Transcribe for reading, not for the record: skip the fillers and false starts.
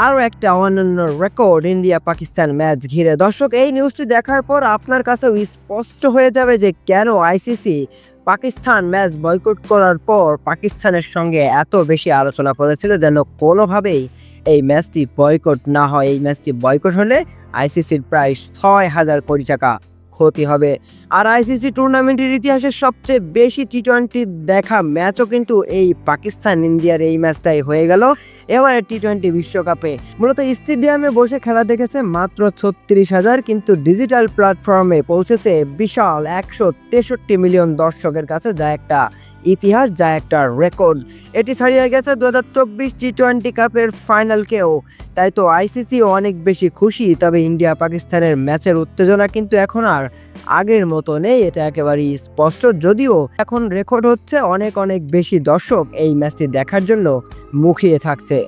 আরও একটা অনন্য রেকর্ড ইন্ডিয়া পাকিস্তান ম্যাচ ঘিরে। দর্শক, এই নিউজটি দেখার পর আপনার কাছেও স্পষ্ট হয়ে যাবে যে কেন আইসিসি পাকিস্তান ম্যাচ বয়কট করার পর পাকিস্তানের সঙ্গে এত বেশি আলোচনা করেছিল যেন কোনোভাবেই এই ম্যাচটি বয়কট না হয়। এই ম্যাচটি বয়কট হলে আইসিসির প্রায় 6,000 কোটি টাকা ক্ষতি হবে। আর আইসিসি টুর্নামেন্টের ইতিহাসে সবচেয়ে বেশি টি-20 দেখা ম্যাচও কিন্তু এই পাকিস্তান ইন্ডিয়ার এই ম্যাচটাই হয়ে গেল এবারে টি-20 বিশ্বকাপে। মূলত স্টেডিয়ামে বসে খেলা দেখেছে মাত্র 36,000, কিন্তু ডিজিটাল প্ল্যাটফর্মে পৌঁছেছে বিশাল 163 মিলিয়ন দর্শকের কাছে, যা একটা ইতিহাস, যা একটা রেকর্ড। এটি ছাড়িয়ে গেছে 2024 টি-20 কাপের ফাইনালকেও। তাই তো আইসিসি অনেক বেশি খুশি। তবে ইন্ডিয়া পাকিস্তানের ম্যাচের উত্তেজনা কিন্তু এখন আর আগের মতো নেই, এটা একেবারেই স্পষ্ট। যদিও এখন রেকর্ড হচ্ছে, অনেক বেশি দর্শক এই ম্যাচটি দেখার জন্য মুখিয়ে থাকছে।